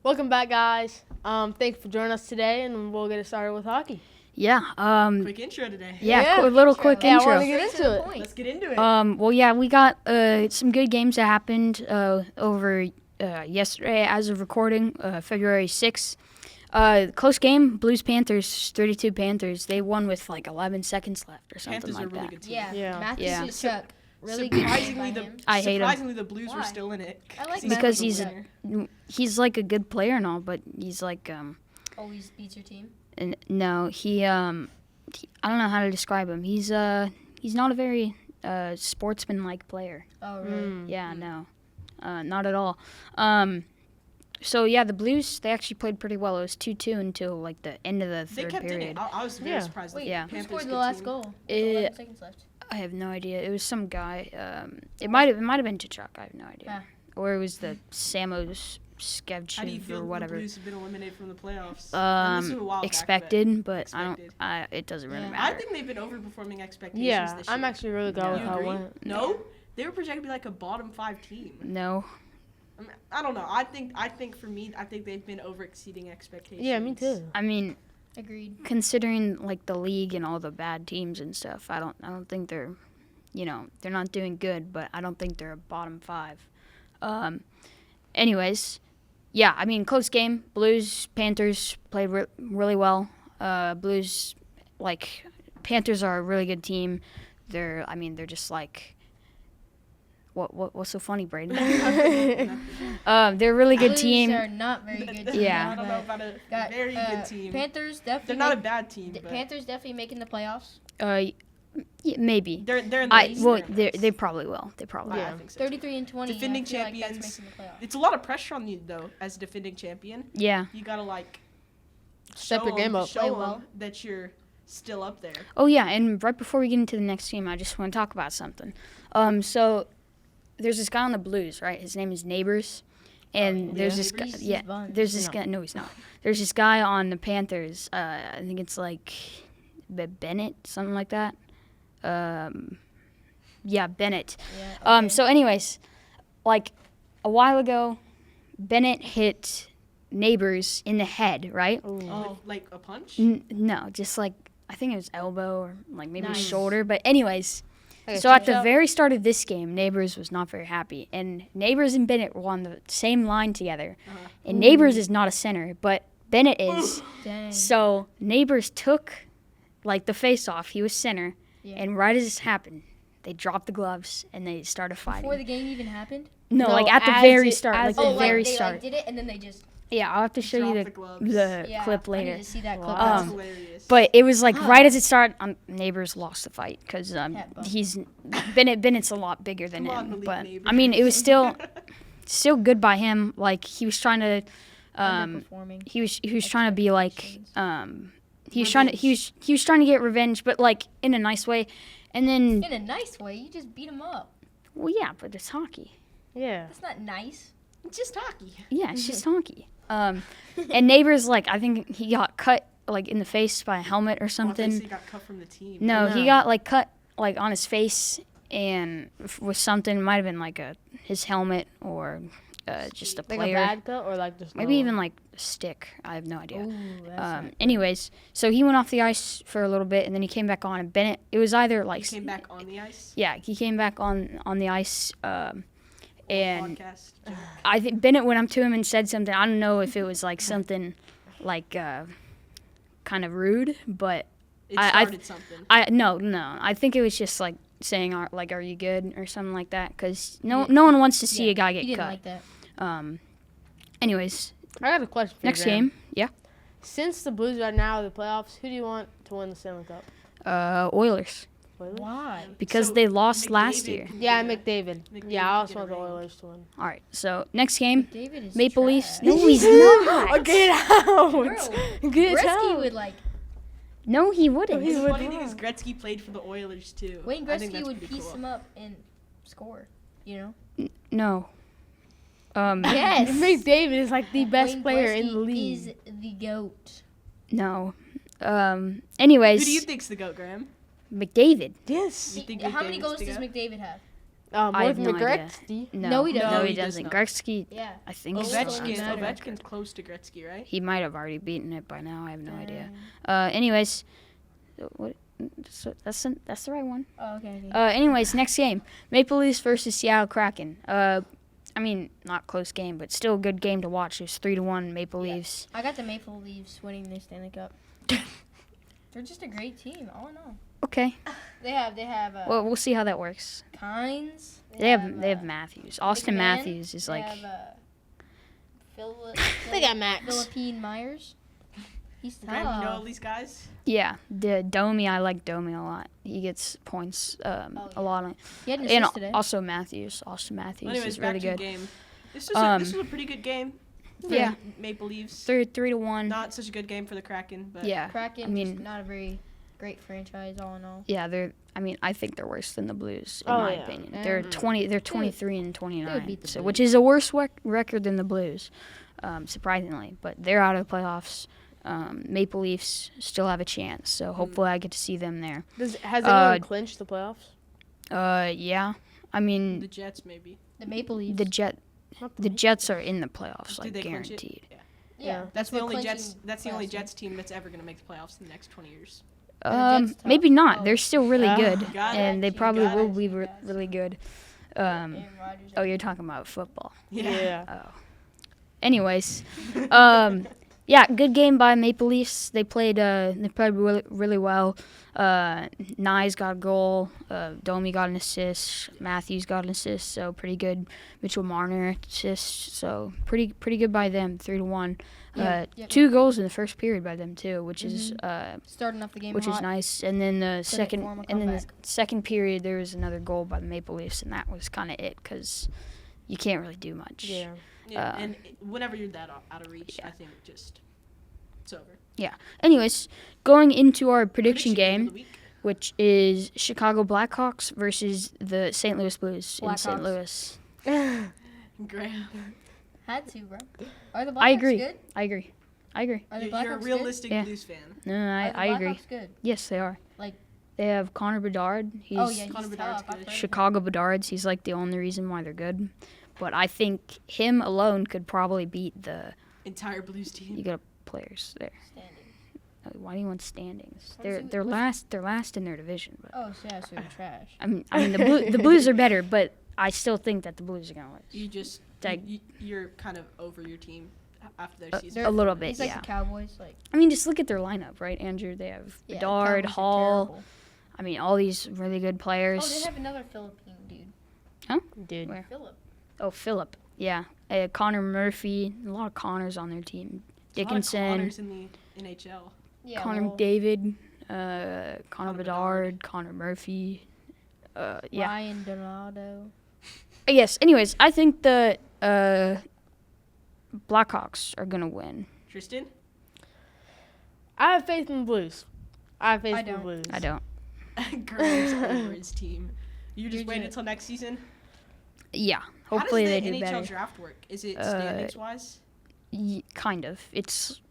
Welcome back, guys. Thanks for joining us today, and we'll get it started with hockey. Yeah. Quick intro today. Yeah. Little quick Yeah, I intro. want to get into it. Let's get into it. Well, yeah, we got some good games that happened over yesterday as of recording, February 6th. Close game, Blues Panthers, 32 Panthers. They won with like 11 seconds left or something Panthers are a like really that. good team. Yeah. Matthews Yeah. Tkachuk. Really good game by Surprisingly, him. I hate him. surprisingly, the Blues Why? were still in it. I like Because Matthews he's better. He's like a good player and all, but he's like Always beats your team. no, I don't know how to describe him. He's not a very sportsman-like player. Oh, really? Yeah, no, not at all. So yeah, the Blues, they actually played pretty well. It was 2-2 until like the end of the They third kept in period. it. I was very Yeah. surprised. Wait, Yeah. who Panthers scored the good last team. goal? With It- 11 seconds left. I have no idea. It was some guy. It might have been Tkachuk. I have no idea. Or it was the Samos How do you Skevchev feel or the whatever. Blues have been eliminated from the playoffs? And this was a while back, Expected, but expected. it doesn't really Yeah. but I matter. think they've been overperforming expectations Yeah, this year. I'm actually really glad No. with You how it agree? went. No? They were projected to be like a bottom 5 team. No. I don't know. I think for me, I think they've been over-exceeding expectations. Yeah, me too. I mean, Agreed. considering like the league and all the bad teams and stuff, I don't think they're, they're not doing good, but I don't think they're a bottom 5. Anyways, yeah, I mean, close game. Blues, Panthers played really well. Blues, like, Panthers are a really good team. They're just like, what's so funny, Braden? They're a really good Blues team. are not very good team. Yeah. I don't know about a very good team. Panthers definitely. They're not a bad team, but Panthers definitely making the playoffs. Yeah, maybe. they're in the race. They're in the race. They probably will. They probably I will. think so. 33 and 20. Defending I feel like champions. that's making the playoffs. It's a lot of pressure on you though, as a defending champion. Yeah. You gotta like Step show your game 'em- up. show Play 'em well. that you're still up there. Oh yeah, and right before we get into the next game, I just want to talk about something. So there's this guy on the Blues, right? His name is Neighbors, and there's this guy. He's Yeah, Buns. there's this No. guy. No, he's not. There's this guy on the Panthers. I think it's like Bennett, something like that. Yeah, Bennett. Yeah, okay. So anyways, like a while ago, Bennett hit Neighbors in the head, right? Oh, like a punch? No, just like I think it was elbow or like maybe Nice. shoulder. But anyways, Okay, so at the so- very start of this game, Neighbors was not very happy, and Neighbors and Bennett were on the same line together. Uh-huh. And Neighbors is not a center, but Bennett is. Dang. So Neighbors took like the face off. He was center, Yeah. and right as this happened, they dropped the gloves and they started fighting. Before the game even happened? No, No, like at the as very it- start, as like it- the very they start. like did it and then they just Yeah, I'll have to show you Drop the gloves. yeah. clip I later. need to see that clip. Wow. That's Um, hilarious. But it was like Ah. right as it started, Neighbors lost the fight because Cat bump. he's Bennett's a lot bigger than Come on, him. Malik But Neighbors. I mean, it was still good by him. Like he was trying to, Underperforming. he was trying to be like, he was trying to get revenge, but like in a nice way. And then, In a nice way, you just beat him up. well, yeah, but it's hockey. Yeah. That's not nice. It's just hockey. Yeah, it's just hockey. And Neighbors, like I think he got cut like in the face by a helmet or Well, I thought you something. said he got cut from the team. No, he No. got like cut like on his face and with something. Might have been like his helmet or just a Like player. a bad cut or like just Maybe no even like a stick. I have no idea. Ooh, that's not Anyways, so he went off the ice for a little bit and then he came back on. And Bennett, it was either like He came back on the ice. yeah, he came back on the ice. And Podcast. joke. I think Bennett went up to him and said something. I don't know if it was like something like kind of rude, but It I started something. no. I think it was just like saying, "Are you good?" or something like that. Because no one wants to see a guy he get didn't cut. like that. Anyways, I got a question for you, next Graham. game, yeah, Since the Blues are now in the playoffs, who do you want to win the Stanley Cup? Oilers Oilers? Why? because So, they lost last McDavid year. can Yeah, get a- McDavid. McDavid Yeah, I also can want get the a ring. Oilers to win. All right, so next game, David is Maple Leafs. trash. No, he's not. Get out! Bro, Get Gretzky out! would like No, he wouldn't. He The would funny thing not. is Gretzky played for the Oilers too. Wayne I think Gretzky that's would pretty piece cool. him up and score. You know? No. Yes. McDavid is like the best Wayne player in the Gretzky league. Is the goat. No. Who Anyways, do you think's the goat, Graham? McDavid. Yes. You think How many McDavid's goals the does goat? McDavid have? I More have than no the idea. Gretzky. No, he doesn't. No, No, he he does doesn't. not. Gretzky, Yeah. I think Oh, so. Ovechkin, matter. Ovechkin's close to Gretzky, right? He might have already beaten it by now. I have no idea. Anyways, what? That's the right one. Oh, okay. Anyways, next game, Maple Leafs versus Seattle Kraken. I mean, not close game, but still a good game to watch. It was 3-1 Maple Yeah. Leafs. I got the Maple Leafs winning the Stanley Cup. They're just a great team. All in all, Okay. they have Well, we'll see how that works. Kynes. They have Matthews. Austin McMahon. Matthews is They like have, They got Max. Philippine Myers. He's Graham, you know all tough. these guys? yeah. The Domi, I like Domi a lot. He gets points a lot on. He had an And assist today. also Matthews. Austin Matthews Well, anyways, is back really to the good. game. This was a pretty good game. For Yeah. Maple Leafs. 3-1. Not such a good game for the Kraken, but Yeah. Kraken, I mean, just not a very great franchise. All in all, yeah. I think they're worse than the Blues in Oh, my yeah. opinion. Mhm. They're 23 and they would 29, beat the so Blues. which is a worse record than the Blues, surprisingly. But they're out of the playoffs. Maple Leafs still have a chance, so hopefully I get to see them there. Has anyone clinched the playoffs? Yeah. I mean, the Jets maybe. the Maple Leafs. Not the Jets are in the playoffs, Did like they clinch it? guaranteed. yeah, That's the what only clinching Jets. That's the only playoffs Jets team that's ever going to make the playoffs in the next 20 years. the Jets Maybe tough. not. Oh. They're still really good, Got it. and they You probably got will it. be You got it. really good. Aaron Rodgers. Oh, you're talking about football. Yeah. Oh. Anyways, yeah, good game by Maple Leafs. They played really, really well. Nyes got a goal. Domi got an assist. Matthews got an assist. So pretty good. Mitchell Marner assist. So pretty good by them. 3-1. Yeah, yep. 2 goals in the first period by them too, which is Starting off the game which is hot. nice. And then the second form a and then the comeback. second period there was another goal by the Maple Leafs, and that was kind of it because you can't really do much. Yeah. Yeah, and whenever you're that out of reach, I think just it's over. Anyways, going into our prediction of game, the week. which is Chicago Blackhawks versus the St. Louis Blues in St. Blackhawks. Louis. Graham, Had to, bro. Are the Blackhawks I agree. good? I agree. Are the you're Blackhawks a good? realistic Yeah. Blues fan. No, Are the I agree. Blackhawks good? Yes, they are. Like- they have Connor Bedard. He's Oh yeah, Connor he's Bedard's tough. I've good. heard of him. Chicago Bedards. He's like the only reason why they're good. But I think him alone could probably beat the Entire Blues team. you got players there. Standing. Why do you want standings? What is They're it- they're last in their division. But Oh, so yeah, so they're trash. I mean the Blues are better, but I still think that the Blues are gonna lose. You just Like- you're kind of over your team after their season. A little bit, He's like yeah. the Cowboys. Like I mean, just look at their lineup, right, Andrew? They have yeah, Bedard, Cowboys are Hall. terrible. I mean, all these really good Oh, players. they have another Philippine dude. Dude. Where? Philip. Oh, Phillip. Yeah. Connor Murphy. A lot of Connors on their team. There's a lot of Dickinson, Connors in the NHL. Yeah. Connor well, McDavid, Connor Connor Bedard, Connor Murphy. Yeah. Ryan Donato. Yes. Anyways, I think the Blackhawks are gonna win. Tristan, I have faith in the Blues. I have faith I in the don't. Blues. I don't. Graham's over his team. You just You're wait ju- until next season. Yeah. Hopefully How they does do the NHL better. draft work? Is it standings wise? Kind of. It's.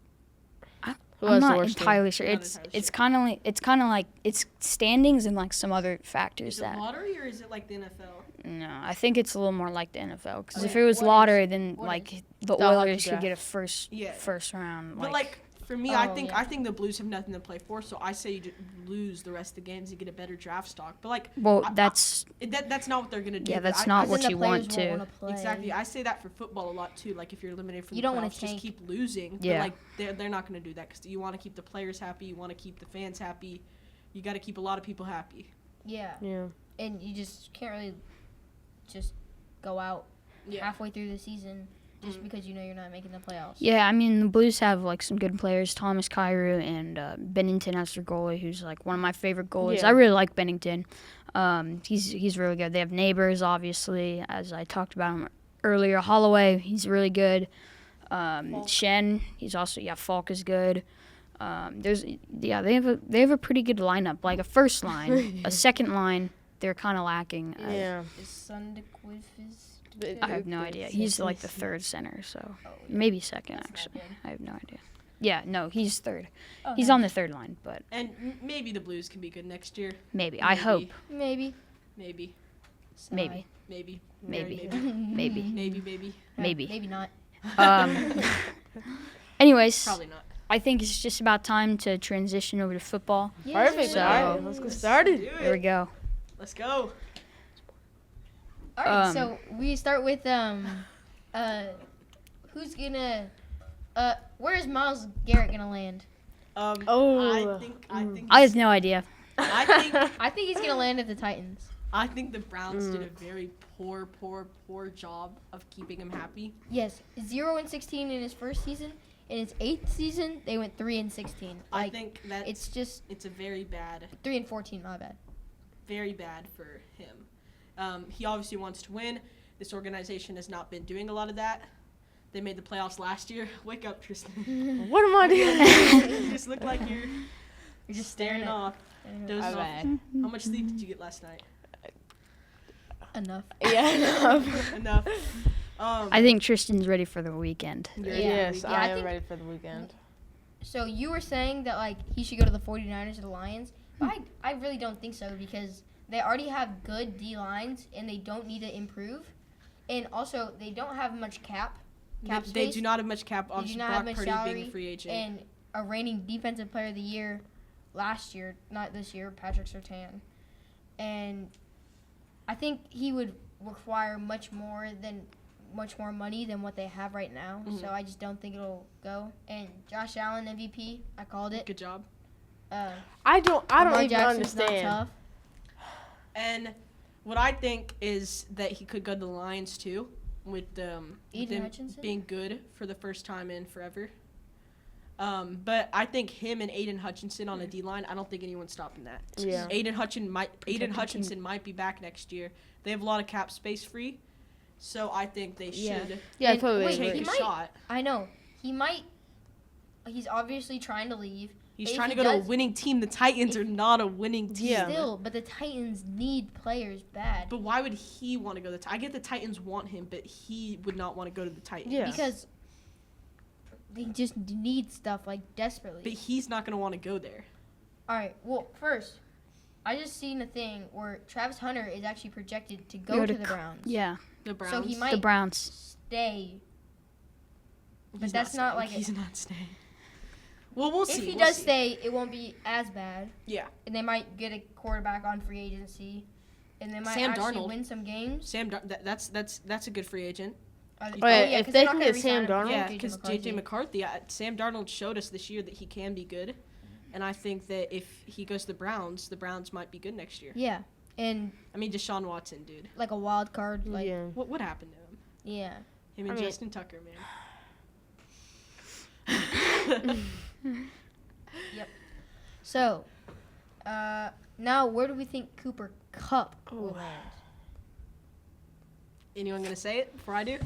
Who I'm has the not worst team? entirely sure. Not It's entirely it's sure. kind of like it's standings and like some other factors Is it that. lottery or is it like the NFL? No, I think it's a little more like the NFL. Because if Okay, it was what lottery, then what like the The hockey Oilers should draft. get a first Yeah. first round. But like for me, I Oh, think yeah. I think the Blues have nothing to play for, so I say you just lose the rest of the games and get a better draft stock. But like, well, I- that's that's not what they're gonna do. yeah, that's I- not I what Then you the players want won't to. wanna play. Exactly. I say that for football a lot too. Like if you're eliminated from You the don't wanna playoffs, just tank. keep losing. Yeah. But like they're not going to do that because you want to keep the players happy. You want to keep the fans happy. You got to keep a lot of people happy. Yeah. Yeah. And you just can't really just go out Yeah. halfway through the season just Mhm. because you know you're not making the playoffs. Yeah, I mean the Blues have like some good players, Thomas Kyrou and Bennington as their goalie, who's like one of my favorite goalies. Yeah. I really like Bennington. He's really good. They have Neighbors, obviously, as I talked about him earlier. Holloway, he's really good. Shen, he's also Falk is good. They have a pretty good lineup, like a first line, a second line. They're kind of lacking. Yeah. Is Sundquist is I have no idea. He's like the third center, so oh, yeah. maybe second That's not actually. good. I have no idea. Yeah, no, he's third. Oh, He's nice. on the third line, but And maybe the Blues can be good next year. maybe. I hope. Maybe. Maybe. Maybe. Maybe. Maybe. Very Maybe. Maybe. Maybe. Maybe not. Anyways, Probably not. I think it's just about time to transition over to football. Perfect. So- All right, let's get started. Do Here we it. go. Let's go. All right, Um, so we start with who's gonna where is Miles Garrett gonna land? Oh. I have no idea. I think I think he's gonna land at the Titans. I think the Browns did a very poor job of keeping him happy. Yes, 0-16 in his first season. In his 8th season, they went 3-16. I Like think that it's just it's a very bad 3-14. My bad. very bad for him. He obviously wants to win. This organization has not been doing a lot of that. They made the playoffs last year. Wake up, Tristan. What am I doing? You just look like you're just staring staring at- off. Dozing My off. bad. How much sleep did you get last night? Enough. Yeah. Enough. I think Tristan's ready for the weekend. you're Yes, Yeah, I I am think- ready for the weekend. So you were saying that like he should go to the 49ers or the Lions, but I really don't think so because they already have good D lines and they don't need to improve, and also they don't have much cap They space. do not have much cap. They Obviously, do not have Brock much Purdy being salary, a free agent. and a reigning defensive player of the year last year, not this year, Patrick Surtain. And I think he would require much more money than what they have right now. Mhm. So I just don't think it'll go. And Josh Allen MVP, I called it. Good job. I don't Lamar even Jackson's not understand. tough. And what I think is that he could go to the Lions too, with Aiden them Hutchinson? being good for the first time in forever. But I think him and Aiden Hutchinson on a D line, I don't think anyone's stopping that. Yeah. Aiden Protected Hutchinson might be back next year. They have a lot of cap space free, so I think they Yeah. should Yeah, And totally. wait, take agree. a might- shot. I know. He's obviously trying to leave. He's if trying to he go to a does- winning team. The Titans are not a winning team. Yeah. Still, but the Titans need players bad. But why would he want to go to the I get the Titans want him, but he would not want to go to the Titans. Yeah. Because they just need stuff like desperately. But he's not going to want to go there. All right. Well, first, I just seen a thing where Travis Hunter is actually projected to go Go to to the Browns. Yeah, The Browns. So he the might Browns. stay. But He's that's not staying. like he's not staying. Well, we'll see. If he we'll does see. stay, it won't be as bad, Yeah. and they might get a quarterback on free agency, and they might Sam actually Darnold. win some games. That's a good free agent. Are they- Oh, yeah, if 'cause they they're not can gonna get Sam re-sign him Darnold? Yeah, JJ because JJ McCarthy, Sam Darnold showed us this year that he can be good, and I think that if he goes to the Browns might be good next year. Yeah, and I mean, Deshaun Watson, dude. like a wild card, like Yeah. What happened to him? yeah. Him and I mean- Justin Tucker, man. So, now where do we think Cooper Kupp will Oh. land? Anyone gonna say it before I do?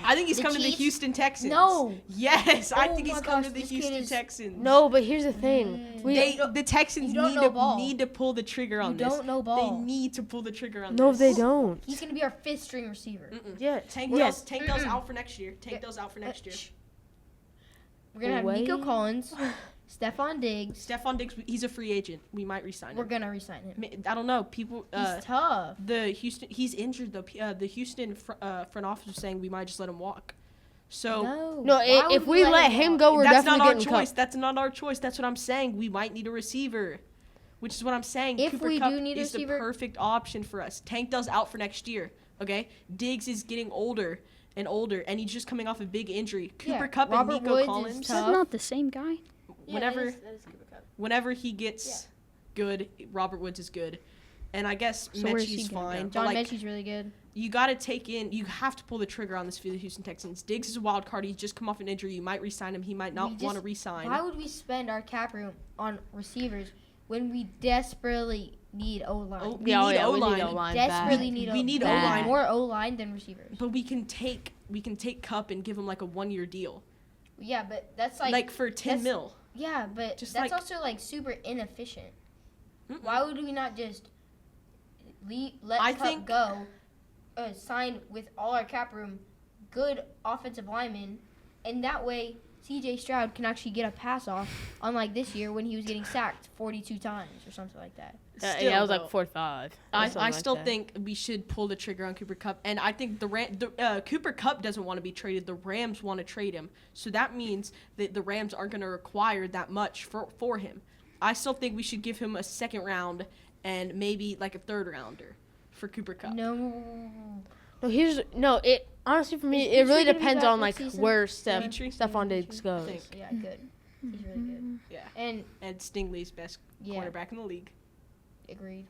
I think he's The coming to the Chiefs? Houston Texans. No. Yes, I Oh think he's my coming gosh, to the this kid Houston is- Texans. No, but here's the thing. The Texans you don't know ball. need to pull the trigger on You this. don't know ball. They need to pull the trigger on No, this. they don't. He's gonna be our 5th string receiver. Yeah. Tank Yes. Dell's out for next year. Tank Dell's out for next year. Shh. We're gonna have Nico Wait. Collins, Stephon Diggs. Stephon Diggs, he's a free agent. We might resign We're him. gonna resign him. I don't know. People, He's tough. he's injured though. The Houston front office was saying we might just let him walk. So No, Why if would we let him walk? go, we're that's definitely not our getting choice. cut. That's not our choice. That's what I'm saying. We might need a receiver, which is what I'm saying. If Cooper we Kupp do need a is receiver- the perfect option for us. Tank Dell's out for next year. Okay, Diggs is getting older and older, and he's just coming off a big injury. Yeah, Cooper Kupp Robert and Nico Woods is Collins. Is tough. that not the same guy? Whenever he gets good, Robert Woods is good. And I guess So where's he Mechie's gonna fine. go? But John like, Mechie's really good. you got to you have to pull the trigger on this for the Houston Texans. Diggs is a wild card. He's just come off an injury. You might re-sign him. He might not We want to just- re-sign. Why would we spend our cap room on receivers when we desperately need O-line? Oh, Yeah, we need we O-line. need O-line Desperately bad. need We need O-line. O-line. More O-line than receivers. But we can take Cup and give him like a 1-year deal. Yeah, but that's Like for 10 that's- mil. yeah, but just that's like- also like super inefficient. Mm-mm. Why would we not just let I Kupp think- go, sign with all our cap room, good offensive linemen, and that way C.J. Stroud can actually get a pass off, unlike this year when he was getting sacked 42 times or something like that. Still, yeah, it was though, like 4-5. I still think we should pull the trigger on Cooper Kupp, and I think Cooper Kupp doesn't want to be traded. The Rams want to trade him, so that means that the Rams aren't going to require that much for him. I still think we should give him a second round and maybe like a third rounder for Cooper Kupp. No, it honestly for me, Is it really Petrie gonna be depends back on like next season? where Petrie? Stephon Diggs goes. Think. Yeah, good. He's really good. Yeah, And and Stingley's best Yeah. quarterback in the league. agreed.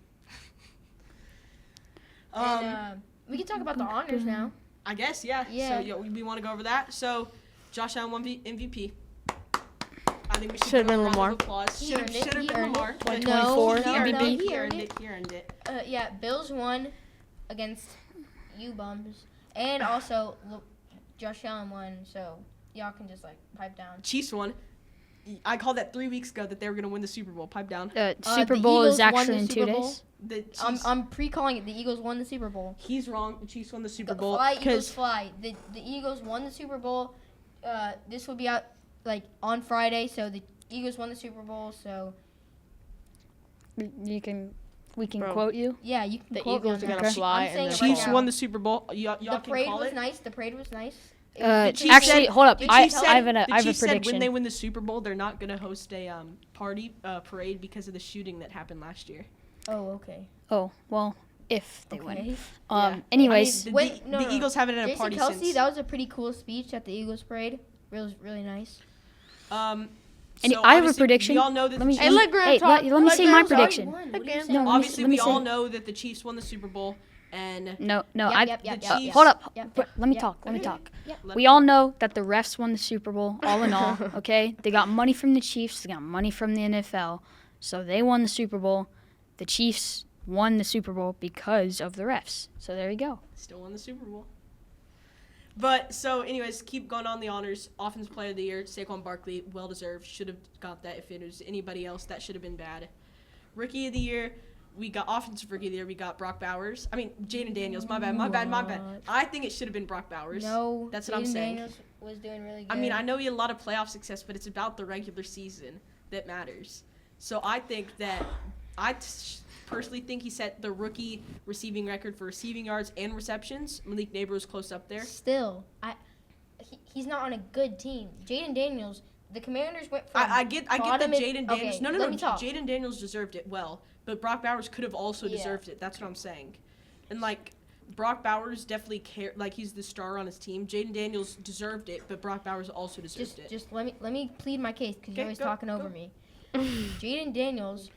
Um, And we can talk about the honors now. I guess, yeah. Yeah. So we want to go over that. So, Josh Allen won MVP. I think we should Should've give him been a round Lamar. of applause. He Should earned it. have He been earned Lamar. it. but 2024 No, MVP. He earned it. He earned it. Yeah, Bills won against you bums, and also Josh Allen won. So y'all can just like pipe down. Chiefs won. I called that 3 weeks ago that they were going to win the Super Bowl. Pipe down. Super the Bowl is Eagles won actually the in 2 Super Bowl. days. The Chiefs, I'm pre-calling it. The Eagles won the Super Bowl. he's wrong. The Chiefs won the Super Go Bowl. fly, Eagles, 'cause fly. The Eagles won the Super Bowl. This will be out like on Friday. So the Eagles won the Super Bowl. So We can Bro. quote you. yeah, you can The quote me Eagles on are that. gonna fly I'm and saying then it right Chiefs now. won the Super Bowl. Y'all The can parade call was it. nice. The parade was nice. Chiefs Actually, said- hold up. The I Chiefs said- have a the Chiefs said prediction. when they win the Super Bowl, they're not going to host a parade because of the shooting that happened last year. Oh, okay. Oh well, if they win. Okay. Yeah. Anyways, The Wait, no, no. Eagles haven't had a Jason party Kelsey, since. that was a pretty cool speech at the Eagles parade. Really nice. I have a obviously, prediction. We all know that Let me- the Hey, Chiefs, let Graham Hey, talk. let me say my Graham talk. prediction. What are you Again. saying? No, let me obviously let me we all say- know that the Chiefs won the Super Bowl, and no. Yep, the Chiefs- Hold up. Yep, Let me yep, talk. Let me talk. Yep. We all know that the refs won the Super Bowl, all in all. Okay, they got money from the Chiefs. They got money from the NFL, so they won the Super Bowl. The Chiefs won the Super Bowl because of the refs. So there you go. still won the Super Bowl. But so, anyways, keep going on the honors. Offensive Player of the Year, Saquon Barkley, well deserved. Should have got that. If it was anybody else, that should have been bad. Rookie of the Year, we got Offensive Rookie of the Year. We got Brock Bowers. I mean, Jaden Daniels. My bad. What? I think it should have been Brock Bowers. No, That's what I'm Jaden saying. Daniels was doing really good. I mean, I know he had a lot of playoff success, but it's about the regular season that matters. So I think that personally think he set the rookie receiving record for receiving yards and receptions. Malik Neighbor was close up there. Still, he's not on a good team. Jaden Daniels, the Commanders went from I get that bottom in- Jaden Daniels. okay, No. let me talk. Jaden Daniels deserved it well, but Brock Bowers could have also Yeah. deserved it. That's what I'm saying. And like Brock Bowers definitely he's the star on his team. Jaden Daniels deserved it, but Brock Bowers also deserved it. Just let me plead my case because Okay, you're always go, talking go. over me. Jaden Daniels,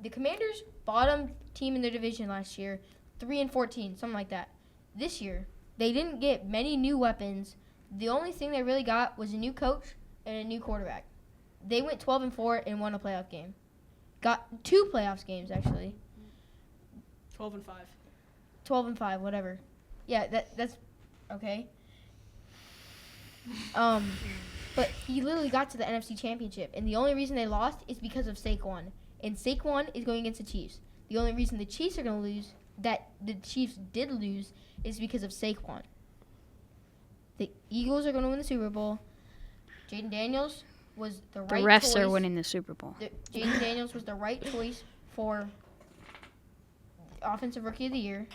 the Commanders' bottom team in their division last year, 3-14, something like that. This year, they didn't get many new weapons. The only thing they really got was a new coach and a new quarterback. They went 12-4 and won a playoff game. Got 2 playoffs games actually. 12-5. 12-5, whatever. Yeah, that's okay. But he literally got to the NFC Championship, and the only reason they lost is because of Saquon. And Saquon is going against the Chiefs. The only reason the Chiefs are going to lose, that the Chiefs did lose, is because of Saquon. The Eagles are going to win the Super Bowl. Jaden Daniels was the The right refs choice. are winning the Super Bowl. Jaden Daniels was the right choice for Offensive Rookie of the Year.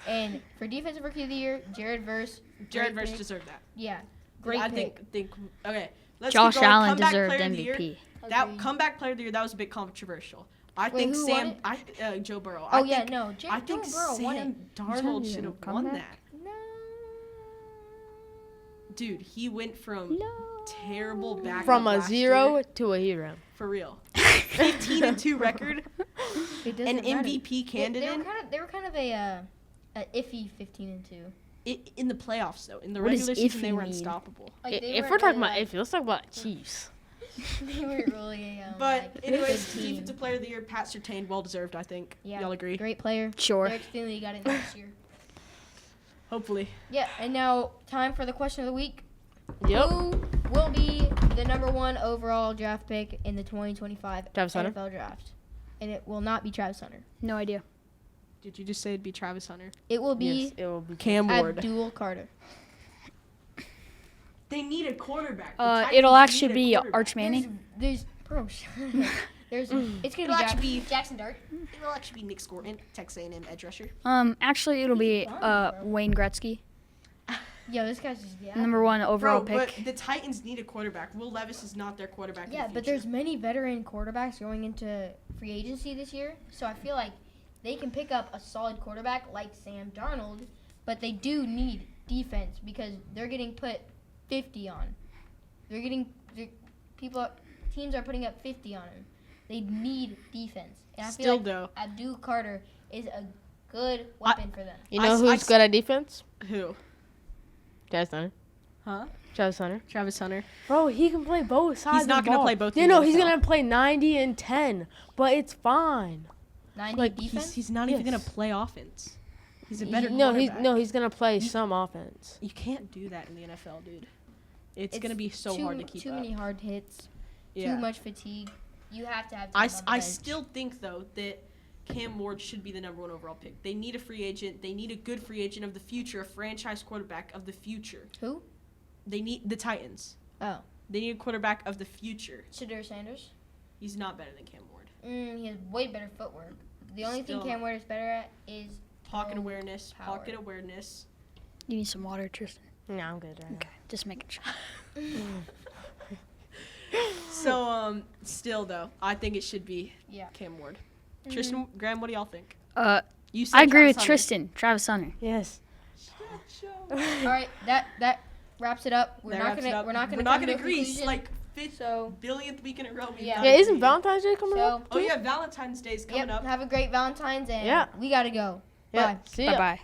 And for Defensive Rookie of the Year, Jared Verse. Jared great Verse pick. deserved that. Yeah, great I pick. think okay. Let's Josh keep going. Allen Comeback deserved Player of the Year. MVP. That Agreed. comeback player of the year, that was a bit controversial. I Wait, think who Sam, won Joe Burrow. Oh, I yeah, think, no. I think Joe Burrow won it. Sam telling Darnold you, should have come won back. that. No. Dude, he went from terrible back From a last 0 year, to a hero. for real. 15-2 record, It doesn't an matter. MVP They candidate were kind of a iffy 15-2. in the playoffs though. In the What does regular season, they iffy were mean? unstoppable. Like, they If weren't we're talking really, about iffy, let's talk about Chiefs. they were really a But like, anyways, good team. defensive player of the year, Pat Surtain, well deserved. I think. Yeah, Y'all agree? Great player. Sure. Derek Stingley got it this year. Hopefully. Yeah, and now time for the question of the week. Yep. Who will be the number 1 overall draft pick in the 2025 Travis Hunter. NFL draft? And it will not be Travis Hunter. No idea. Did you just say it'd be Travis Hunter? It will be Yes, it will be. Cam Ward. Abdul Carter. They need a quarterback. The It'll Titans actually need a be quarterback. Arch Manning. There's bro. There's it's gonna It'll be, actually be- Jackson Dart. It'll actually be Nick Scorton, Texas A&M edge rusher. Actually, it'll be fun, bro. Wayne Gretzky, Yo, this guy's just number 1 overall Bro, pick. but the Titans need a quarterback. Will Levis is not their quarterback. Yeah, in the but future. there's many veteran quarterbacks going into free agency this year, so I feel like they can pick up a solid quarterback like Sam Darnold, but they do need defense because they're getting put 50 on. Teams are putting up 50 on them. They need defense, and I Still feel like though. Abdul Carter is a good weapon for them. You know I who's good at defense? Who? Travis Hunter. Huh? Travis Hunter. Travis Hunter. Bro, he can play both sides. not of the gonna ball. play both Yeah, in the no, he's NFL. gonna play 90 and 10, but it's fine. 90 Like, defense. He's not even gonna Yes. play offense. He's a better No, quarterback. he's gonna play some offense. You can't do that in the NFL, dude. It's It's gonna be so too, hard to keep too up. many hard hits, Yeah. too much fatigue. You have to have. I, time on the I bench. still think though that Cam Ward should be the number 1 overall pick. They need a free agent. They need a good free agent of the future, a franchise quarterback of the future. Who? They need the Titans. Oh, They need a quarterback of the future. Shadur Sanders. He's not better than Cam Ward. He has way better footwork. The only Still thing Cam Ward is better at is Pocket throw awareness. power. Pocket awareness. You need some water, Tristan. No, I'm good right Okay, just making sure. So still though, I think it should be Yeah. Cam Ward. Tristan, Graham, what do y'all think? Uh, You said I agree Travis with Hunter. Tristan. Travis Hunter. Yes. All right, that wraps it up. We're That not wraps it gonna up. we're not gonna We're not come to a agree. conclusion. Like fifth So billionth week in a row. we've Yeah. not Yeah, isn't agreed. Valentine's Day coming So- up? Oh yeah, Valentine's Day is coming yep. up. Have a great Valentine's, and Yeah. we gotta go. Yeah. Bye. See Bye ya. bye.